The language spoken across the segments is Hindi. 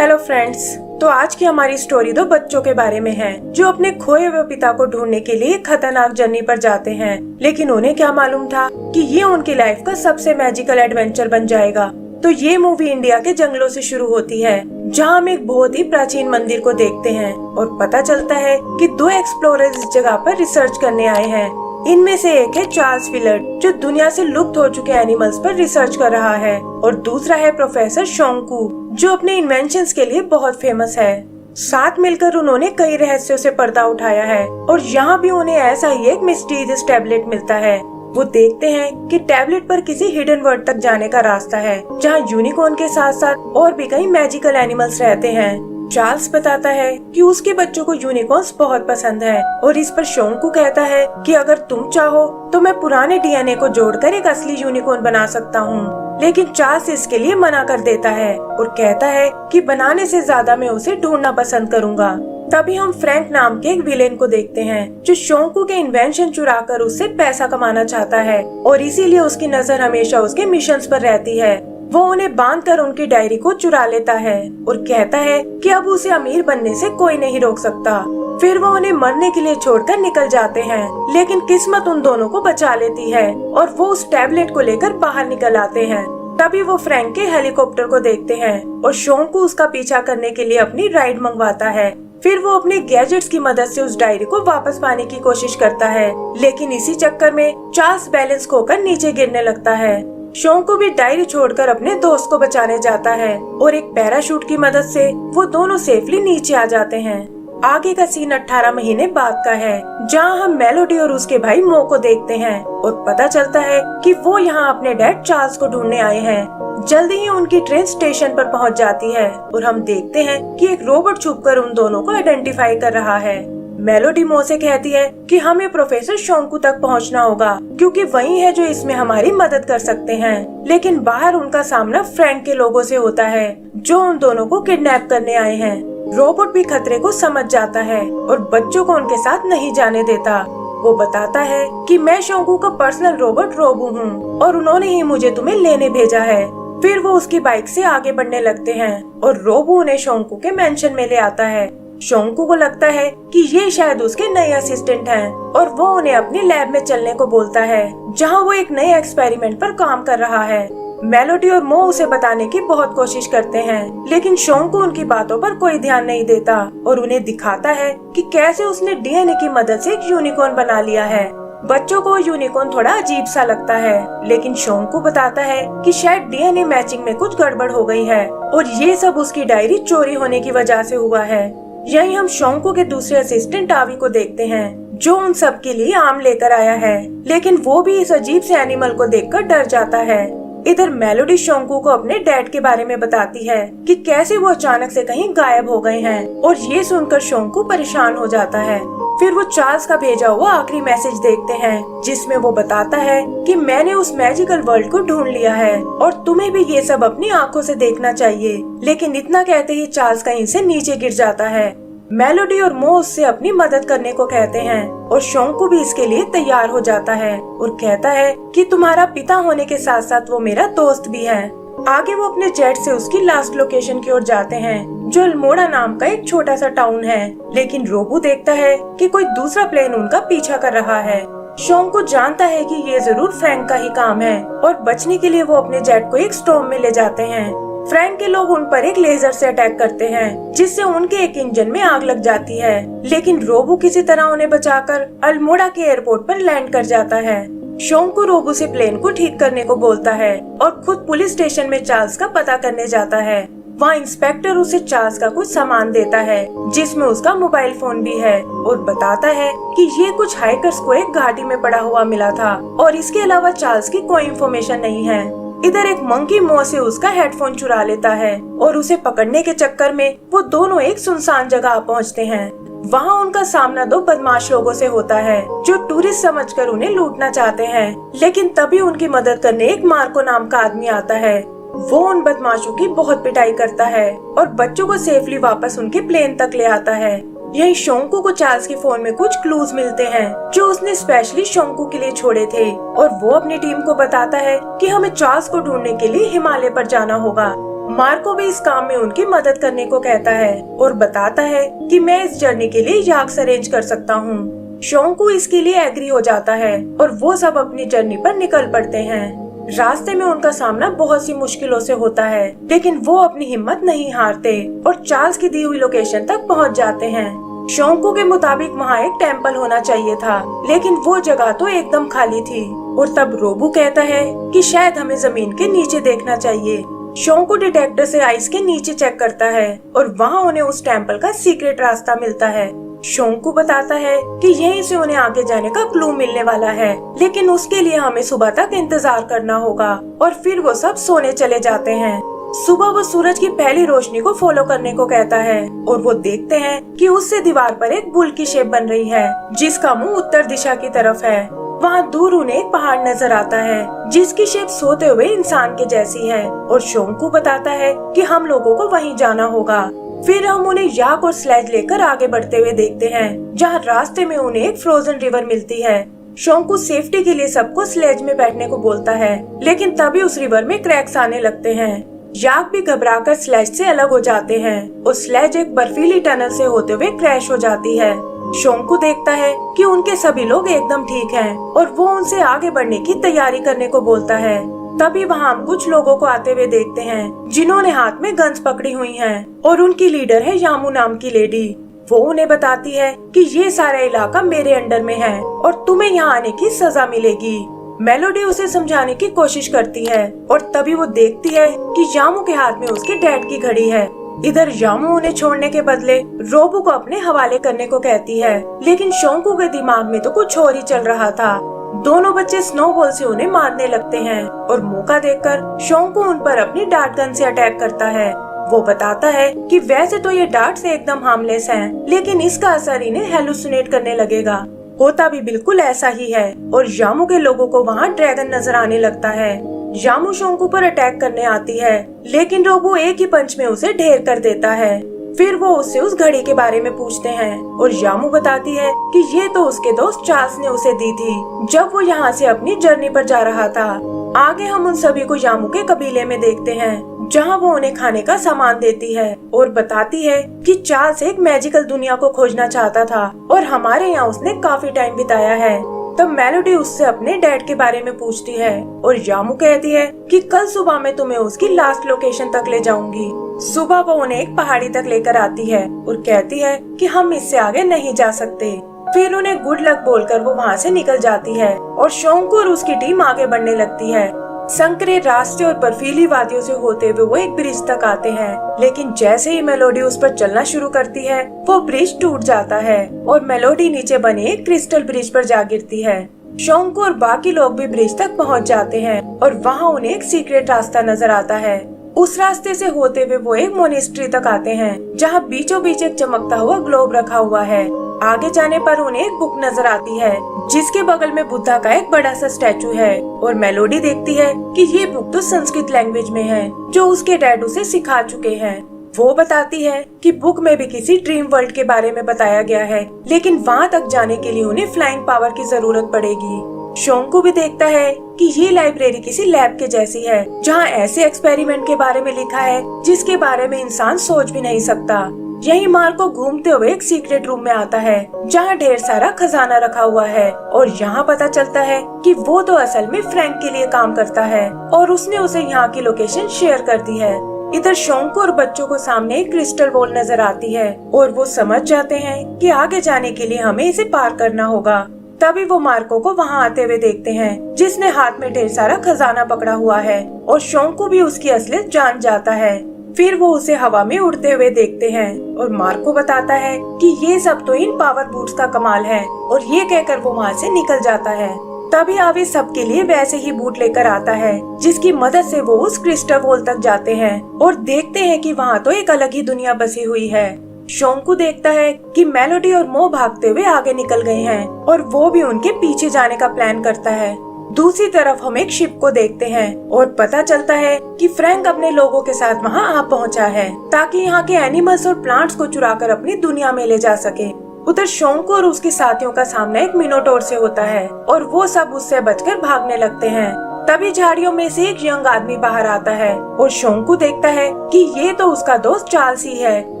हेलो फ्रेंड्स, तो आज की हमारी स्टोरी दो बच्चों के बारे में है जो अपने खोए हुए पिता को ढूंढने के लिए खतरनाक जर्नी पर जाते हैं। लेकिन उन्हें क्या मालूम था कि ये उनकी लाइफ का सबसे मैजिकल एडवेंचर बन जाएगा। तो ये मूवी इंडिया के जंगलों से शुरू होती है, जहाँ हम एक बहुत ही प्राचीन मंदिर को देखते हैं और पता चलता है कि दो एक्सप्लोरर्स इस जगह पर रिसर्च करने आए हैं। इनमें से एक है चार्ल्स विलर्ड, जो दुनिया से लुप्त हो चुके एनिमल्स पर रिसर्च कर रहा है, और दूसरा है प्रोफेसर शोंकू, जो अपने इन्वेंशंस के लिए बहुत फेमस है। साथ मिलकर उन्होंने कई रहस्यों से पर्दा उठाया है और यहाँ भी उन्हें ऐसा ही एक मिस्टीरियस टैबलेट मिलता है। वो देखते हैं कि टैबलेट पर किसी हिडन वर्ल्ड तक जाने का रास्ता है, जहाँ यूनिकॉर्न के साथ साथ और भी कई मैजिकल एनिमल्स रहते हैं। चार्ल्स बताता है कि उसके बच्चों को यूनिकॉर्न्स बहुत पसंद है और इस पर शोंकू कहता है कि अगर तुम चाहो तो मैं पुराने डीएनए को जोड़कर एक असली यूनिकॉर्न बना सकता हूँ। लेकिन चार्ल्स इसके लिए मना कर देता है और कहता है कि बनाने से ज्यादा मैं उसे ढूंढना पसंद करूँगा। तभी हम फ्रैंक नाम के एक विलेन को देखते हैं, जो शोंकू के इन्वेंशन चुराकर उससे पैसा कमाना चाहता है और इसीलिए उसकी नजर हमेशा उसके मिशंस पर रहती है। वो उन्हें बांधकर उनकी डायरी को चुरा लेता है और कहता है कि अब उसे अमीर बनने से कोई नहीं रोक सकता। फिर वो उन्हें मरने के लिए छोड़कर निकल जाते हैं, लेकिन किस्मत उन दोनों को बचा लेती है और वो उस टैबलेट को लेकर बाहर निकल आते हैं। तभी वो फ्रैंक के हेलीकॉप्टर को देखते हैं और शोंकू उसका पीछा करने के लिए अपनी राइड मंगवाता है। फिर वो अपने गैजेट्स की मदद से उस डायरी को वापस पाने की कोशिश करता है, लेकिन इसी चक्कर में चार्ल्स बैलेंस खोकर नीचे गिरने लगता है। शोंकू भी डायरी छोड़कर अपने दोस्त को बचाने जाता है और एक पैराशूट की मदद से वो दोनों सेफली नीचे आ जाते हैं। आगे का सीन 18 महीने बाद का है, जहां हम मेलोडी और उसके भाई मो को देखते हैं और पता चलता है कि वो यहाँ अपने डैड चार्ल्स को ढूंढने आए हैं। जल्दी ही उनकी ट्रेन स्टेशन पर पहुँच जाती है और हम देखते हैं कि एक रोबोट छुपकर उन दोनों को आइडेंटिफाई कर रहा है। मेलोडी मो से कहती है कि हमें प्रोफेसर शोंकू तक पहुंचना होगा, क्योंकि वही है जो इसमें हमारी मदद कर सकते हैं। लेकिन बाहर उनका सामना फ्रैंक के लोगों से होता है, जो उन दोनों को किडनैप करने आए हैं। रोबोट भी खतरे को समझ जाता है और बच्चों को उनके साथ नहीं जाने देता। वो बताता है कि मैं शोंकू का पर्सनल रोबोट रोबू हूँ और उन्होंने ही मुझे तुम्हें लेने भेजा है। फिर वो उसकी बाइक से आगे बढ़ने लगते हैं और रोबू उन्हें शोंकू के मेंशन में ले आता है। शोंकू को लगता है कि ये शायद उसके नए असिस्टेंट हैं और वो उन्हें अपनी लैब में चलने को बोलता है, जहां वो एक नए एक्सपेरिमेंट पर काम कर रहा है। मेलोडी और मो उसे बताने की बहुत कोशिश करते हैं, लेकिन शोंकू उनकी बातों पर कोई ध्यान नहीं देता और उन्हें दिखाता है कि कैसे उसने डीएनए की मदद से एक यूनिकॉर्न बना लिया है। बच्चों को यूनिकॉर्न थोड़ा अजीब सा लगता है, लेकिन शोंकू बताता है कि शायद डीएनए मैचिंग में कुछ गड़बड़ हो गई है और ये सब उसकी डायरी चोरी होने की वजह से हुआ है। यही हम शोंकू के दूसरे असिस्टेंट आवी को देखते हैं, जो उन सब के लिए आम लेकर आया है, लेकिन वो भी इस अजीब से एनिमल को देखकर डर जाता है। इधर मेलोडी शोंकू को अपने डैड के बारे में बताती है कि कैसे वो अचानक से कहीं गायब हो गए हैं, और ये सुनकर शोंकू परेशान हो जाता है। फिर वो चार्ल्स का भेजा हुआ आखिरी मैसेज देखते हैं, जिसमें वो बताता है कि मैंने उस मैजिकल वर्ल्ड को ढूंढ लिया है और तुम्हें भी ये सब अपनी आंखों से देखना चाहिए। लेकिन इतना कहते ही चार्ल्स कहीं से नीचे गिर जाता है। मेलोडी और मो उससे अपनी मदद करने को कहते हैं और शोंकू भी इसके लिए तैयार हो जाता है और कहता है कि तुम्हारा पिता होने के साथ साथ वो मेरा दोस्त भी है। आगे वो अपने जेट से उसकी लास्ट लोकेशन की ओर जाते हैं, जो अल्मोड़ा नाम का एक छोटा सा टाउन है। लेकिन रोबू देखता है कि कोई दूसरा प्लेन उनका पीछा कर रहा है। शोंकू जानता है कि ये जरूर फ्रैंक का ही काम है और बचने के लिए वो अपने जेट को एक स्टॉर्म में ले जाते हैं। फ्रैंक के लोग उन पर एक लेजर से अटैक करते हैं, जिससे उनके एक इंजन में आग लग जाती है। लेकिन रोबू किसी तरह उन्हें बचाकर अल्मोड़ा के एयरपोर्ट पर लैंड कर जाता है। शोंकू रोबू से प्लेन को ठीक करने को बोलता है और खुद पुलिस स्टेशन में चार्ल्स का पता करने जाता है। वहाँ इंस्पेक्टर उसे चार्ल्स का कुछ सामान देता है, जिसमें उसका मोबाइल फोन भी है, और बताता है कि ये कुछ हाइकर्स को एक घाटी में पड़ा हुआ मिला था और इसके अलावा चार्ल्स की कोई इन्फॉर्मेशन नहीं है। इधर एक मंकी मो से उसका हेडफोन चुरा लेता है और उसे पकड़ने के चक्कर में वो दोनों एक सुनसान जगह पहुँचते हैं। वहाँ उनका सामना दो बदमाश लोगों से होता है, जो टूरिस्ट समझकर उन्हें लूटना चाहते हैं। लेकिन तभी उनकी मदद करने एक मार्को नाम का आदमी आता है। वो उन बदमाशों की बहुत पिटाई करता है और बच्चों को सेफली वापस उनके प्लेन तक ले आता है। यही शोंकू को चार्ल्स के फोन में कुछ क्लूज मिलते हैं, जो उसने स्पेशली शोंकू के लिए छोड़े थे, और वो अपनी टीम को बताता है कि हमें चार्ल्स को ढूंढने के लिए हिमालय पर जाना होगा। मार्को भी इस काम में उनकी मदद करने को कहता है और बताता है कि मैं इस जर्नी के लिए याक्स अरेंज कर सकता हूँ। शोंकू इसके लिए एग्री हो जाता है और वो सब अपनी जर्नी पर निकल पड़ते हैं। रास्ते में उनका सामना बहुत सी मुश्किलों से होता है, लेकिन वो अपनी हिम्मत नहीं हारते और चार्ल्स की दी हुई लोकेशन तक पहुँच जाते हैं। शोंकू के मुताबिक वहाँ एक टेम्पल होना चाहिए था, लेकिन वो जगह तो एकदम खाली थी। और तब रोबू कहता है कि शायद हमें जमीन के नीचे देखना चाहिए। शोंकू डिटेक्टर से आइस के नीचे चेक करता है और वहाँ उन्हें उस टेम्पल का सीक्रेट रास्ता मिलता है। शोंकू बताता है कि यहीं से उन्हें आगे जाने का क्लू मिलने वाला है, लेकिन उसके लिए हमें सुबह तक इंतजार करना होगा। और फिर वो सब सोने चले जाते हैं। सुबह वो सूरज की पहली रोशनी को फॉलो करने को कहता है और वो देखते हैं कि उससे दीवार पर एक बुल की शेप बन रही है, जिसका मुंह उत्तर दिशा की तरफ है। वहाँ दूर उन्हें एक पहाड़ नजर आता है, जिसकी शेप सोते हुए इंसान के जैसी है। और शोंकू बताता है कि हम लोगों को वहीं जाना होगा। फिर हम उन्हें याक और स्लेज लेकर आगे बढ़ते हुए देखते हैं, जहाँ रास्ते में उन्हें एक फ्रोजन रिवर मिलती है। शोंकू सेफ्टी के लिए सबको स्लेज में बैठने को बोलता है, लेकिन तभी उस रिवर में क्रैक्स आने लगते हैं। याक भी घबराकर स्लेज से अलग हो जाते हैं और स्लेज एक बर्फीली टनल से होते हुए क्रैश हो जाती है। शोंकू देखता है कि उनके सभी लोग एकदम ठीक हैं और वो उनसे आगे बढ़ने की तैयारी करने को बोलता है। तभी वहाँ हम कुछ लोगों को आते हुए देखते हैं, जिन्होंने हाथ में गन्स पकड़ी हुई हैं और उनकी लीडर है यामू नाम की लेडी। वो उन्हें बताती है कि ये सारा इलाका मेरे अंडर में है और तुम्हें यहाँ आने की सजा मिलेगी। मेलोडी उसे समझाने की कोशिश करती है और तभी वो देखती है कि यामू के हाथ में उसके डैड की घड़ी है। इधर यामू उन्हें छोड़ने के बदले रोबू को अपने हवाले करने को कहती है, लेकिन शोंकू के दिमाग में तो कुछ और ही चल रहा था। दोनों बच्चे स्नोबॉल से उन्हें मारने लगते हैं और मौका देखकर शोंकू उन पर अपनी डार्ट गन से अटैक करता है। वो बताता है कि वैसे तो ये डार्ट्स एकदम हार्मलेस हैं, लेकिन इसका असर इन्हें हेलुसिनेट करने लगेगा। होता भी बिल्कुल ऐसा ही है और यामू के लोगों को वहाँ ड्रैगन नजर आने लगता है। यामू शोंकू पर अटैक करने आती है, लेकिन रोबो एक ही पंच में उसे ढेर कर देता है। फिर वो उससे उस घड़ी के बारे में पूछते हैं और यामू बताती है कि ये तो उसके दोस्त चार्ल्स ने उसे दी थी जब वो यहाँ से अपनी जर्नी पर जा रहा था। आगे हम उन सभी को यामू के कबीले में देखते हैं, जहाँ वो उन्हें खाने का सामान देती है और बताती है कि चार्ल्स एक मैजिकल दुनिया को खोजना चाहता था और हमारे यहाँ उसने काफी टाइम बिताया है। तब मेलोडी उससे अपने डैड के बारे में पूछती है और यामू कहती है कि कल सुबह मैं तुम्हें उसकी लास्ट लोकेशन तक ले जाऊंगी। सुबह वो उन्हें एक पहाड़ी तक लेकर आती है और कहती है कि हम इससे आगे नहीं जा सकते। फिर उन्हें गुड लक बोलकर वो वहाँ से निकल जाती है और शोंकू और उसकी टीम आगे बढ़ने लगती है। संकरे रास्ते और बर्फीली वादियों से होते हुए वो एक ब्रिज तक आते हैं, लेकिन जैसे ही मेलोडी उस पर चलना शुरू करती है वो ब्रिज टूट जाता है और मेलोडी नीचे बने एक क्रिस्टल ब्रिज पर जा गिरती है। शोंकू और बाकी लोग भी ब्रिज तक पहुंच जाते हैं और वहाँ उन्हें एक सीक्रेट रास्ता नजर आता है। उस रास्ते से होते हुए वो एक मोनेस्ट्री तक आते हैं, जहाँ बीचों बीच एक चमकता हुआ ग्लोब रखा हुआ है। आगे जाने पर उन्हें एक बुक नजर आती है, जिसके बगल में बुद्धा का एक बड़ा सा स्टैचू है और मेलोडी देखती है कि ये बुक तो संस्कृत लैंग्वेज में है, जो उसके डैड उसे सिखा चुके हैं। वो बताती है कि बुक में भी किसी ड्रीम वर्ल्ड के बारे में बताया गया है, लेकिन वहाँ तक जाने के लिए उन्हें फ्लाइंग पावर की जरूरत पड़ेगी। शोंकू भी देखता है कि ये लाइब्रेरी किसी लैब के जैसी है, जहाँ ऐसे एक्सपेरिमेंट के बारे में लिखा है जिसके बारे में इंसान सोच भी नहीं सकता। यही मार्को घूमते हुए एक सीक्रेट रूम में आता है, जहाँ ढेर सारा खजाना रखा हुआ है और यहाँ पता चलता है कि वो तो असल में फ्रैंक के लिए काम करता है और उसने उसे यहाँ की लोकेशन शेयर कर दी है। इधर शोंकू और बच्चों को सामने एक क्रिस्टल बॉल नजर आती है और वो समझ जाते हैं कि आगे जाने के लिए हमें इसे पार करना होगा। तभी वो मार्को को वहाँ आते हुए देखते हैं, जिसने हाथ में ढेर सारा खजाना पकड़ा हुआ है और शोंकू भी उसकी असलियत जान जाता है। फिर वो उसे हवा में उड़ते हुए देखते हैं और मार्को बताता है कि ये सब तो इन पावर बूट्स का कमाल है और ये कहकर वो वहाँ से निकल जाता है। तभी आवे सबके लिए वैसे ही बूट लेकर आता है, जिसकी मदद से वो उस क्रिस्टल वॉल तक जाते हैं और देखते हैं कि वहाँ तो एक अलग ही दुनिया बसी हुई है। शोंकू देखता है कि मेलोडी और मो भागते हुए आगे निकल गए हैं और वो भी उनके पीछे जाने का प्लान करता है। दूसरी तरफ हम एक शिप को देखते हैं और पता चलता है कि फ्रैंक अपने लोगों के साथ वहां आ पहुंचा है, ताकि यहाँ के एनिमल्स और प्लांट्स को चुराकर अपनी दुनिया में ले जा सके। उधर शोंकू और उसके साथियों का सामना एक मिनोटोर से होता है और वो सब उससे बचकर भागने लगते हैं। तभी झाड़ियों में से एक यंग आदमी बाहर आता है और शोंकू देखता है कि ये तो उसका दोस्त चार्ल्स ही है,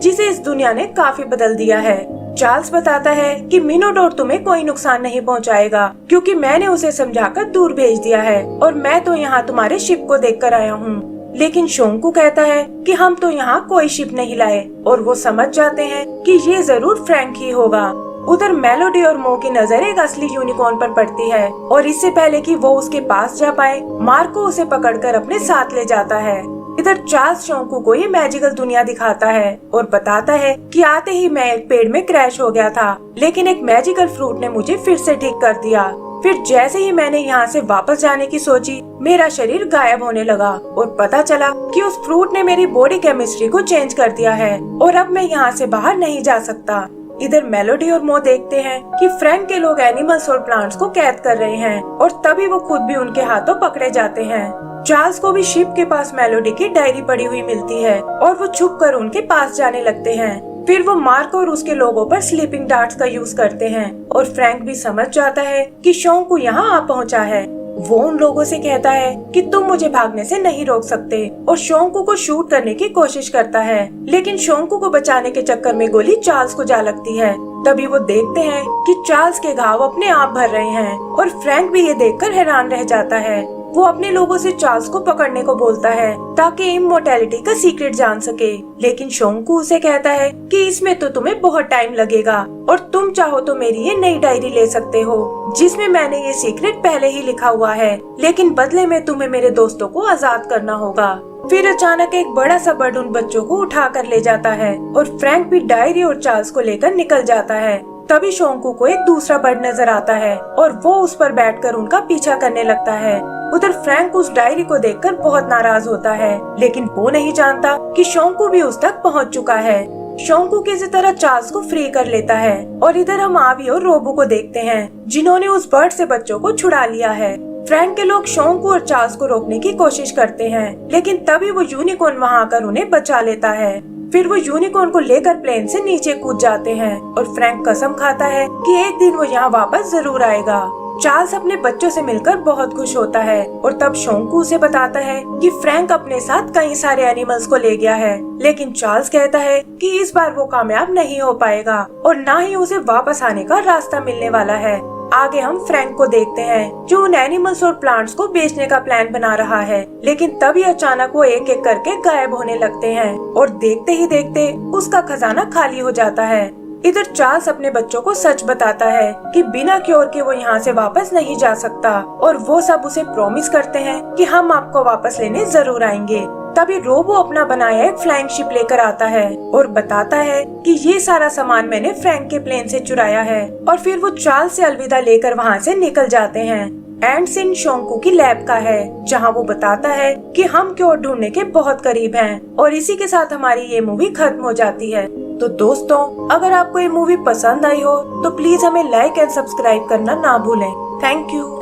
जिसे इस दुनिया ने काफी बदल दिया है। चार्ल्स बताता है कि मिनोटोर तुम्हें कोई नुकसान नहीं पहुंचाएगा, क्योंकि मैंने उसे समझाकर दूर भेज दिया है और मैं तो यहाँ तुम्हारे शिप को देखकर आया हूँ। लेकिन शोंकू कहता है कि हम तो यहाँ कोई शिप नहीं लाए, और वो समझ जाते हैं कि ये जरूर फ्रैंक ही होगा। उधर मेलोडी और मो की नजर एक असली यूनिकॉर्न पर पड़ती है और इससे पहले कि वो उसके पास जा पाए, मार्को उसे पकड़कर अपने साथ ले जाता है। इधर चार्ल्स शोंकू को ये मैजिकल दुनिया दिखाता है और बताता है कि आते ही मैं एक पेड़ में क्रैश हो गया था, लेकिन एक मैजिकल फ्रूट ने मुझे फिर से ठीक कर दिया। फिर जैसे ही मैंने यहाँ से वापस जाने की सोची, मेरा शरीर गायब होने लगा और पता चला कि उस फ्रूट ने मेरी बॉडी केमिस्ट्री को चेंज कर दिया है और अब मैं यहाँ से बाहर नहीं जा सकता। इधर मेलोडी और मो देखते हैं कि फ्रैंक के लोग एनिमल्स और प्लांट्स को कैद कर रहे हैं और तभी वो खुद भी उनके हाथों पकड़े जाते हैं। चार्ल्स को भी शिप के पास मेलोडी की डायरी पड़ी हुई मिलती है और वो छुपकर उनके पास जाने लगते हैं। फिर वो मार्को और उसके लोगों पर स्लीपिंग डार्ट्स का यूज करते हैं और फ्रैंक भी समझ जाता है कि शोंकू यहाँ आ पहुँचा है। वो उन लोगों से कहता है कि तुम मुझे भागने से नहीं रोक सकते और शोंकू को शूट करने की कोशिश करता है, लेकिन शोंकू को बचाने के चक्कर में गोली चार्ल्स को जा लगती है। तभी वो देखते हैं कि चार्ल्स के घाव अपने आप भर रहे हैं और फ्रैंक भी ये देखकर हैरान रह जाता है। वो अपने लोगों से चार्ल्स को पकड़ने को बोलता है ताकि इमोर्टैलिटी का सीक्रेट जान सके, लेकिन शोंकू उसे कहता है कि इसमें तो तुम्हें बहुत टाइम लगेगा और तुम चाहो तो मेरी ये नई डायरी ले सकते हो जिसमें मैंने ये सीक्रेट पहले ही लिखा हुआ है, लेकिन बदले में तुम्हें मेरे दोस्तों को आजाद करना होगा। फिर अचानक एक बड़ा सा बर्ड उन बच्चों को उठा कर ले जाता है और फ्रैंक भी डायरी और चार्ल्स को लेकर निकल जाता है। तभी शोंकू को एक दूसरा बर्ड नजर आता है और वो उस पर बैठकर उनका पीछा करने लगता है। उधर फ्रैंक उस डायरी को देखकर बहुत नाराज होता है, लेकिन वो नहीं जानता कि शोंकू भी उस तक पहुंच चुका है। शोंकू किसी तरह चार्ल्स को फ्री कर लेता है और इधर हम आवी और रोबो को देखते हैं जिन्होंने उस बर्ड से बच्चों को छुड़ा लिया है। फ्रैंक के लोग शोंकू और चार्ल्स को रोकने की कोशिश करते हैं, लेकिन तभी वो यूनिकॉर्न वहाँ आकर उन्हें बचा लेता है। फिर वो यूनिकॉर्न को लेकर प्लेन से नीचे कूद जाते हैं और फ्रैंक कसम खाता है कि एक दिन वो यहाँ वापस जरूर आएगा। चार्ल्स अपने बच्चों से मिलकर बहुत खुश होता है और तब शोंकू उसे बताता है कि फ्रैंक अपने साथ कई सारे एनिमल्स को ले गया है, लेकिन चार्ल्स कहता है कि इस बार वो कामयाब नहीं हो पाएगा और न ही उसे वापस आने का रास्ता मिलने वाला है। आगे हम फ्रैंक को देखते हैं जो उन एनिमल्स और प्लांट्स को बेचने का प्लान बना रहा है, लेकिन तभी अचानक वो एक एक करके गायब होने लगते हैं और देखते ही देखते उसका खजाना खाली हो जाता है। इधर चार्ल्स अपने बच्चों को सच बताता है कि बिना क्योर के वो यहाँ से वापस नहीं जा सकता और वो सब उसे प्रॉमिस करते हैं कि हम आपको वापस लेने जरूर आएंगे। तभी रोबो अपना बनाया एक फ्लाइंग शिप लेकर आता है और बताता है कि ये सारा सामान मैंने फ्रैंक के प्लेन से चुराया है, और फिर वो चार्ल्स से अलविदा लेकर वहाँ से निकल जाते हैं। एंड सीन शोंकू की लैब का है जहाँ वो बताता है कि हम क्योर ढूंढने के बहुत करीब हैं, और इसी के साथ हमारी ये मूवी खत्म हो जाती है। तो दोस्तों, अगर आपको ये मूवी पसंद आई हो तो प्लीज हमें लाइक एंड सब्सक्राइब करना ना भूलें। Thank you.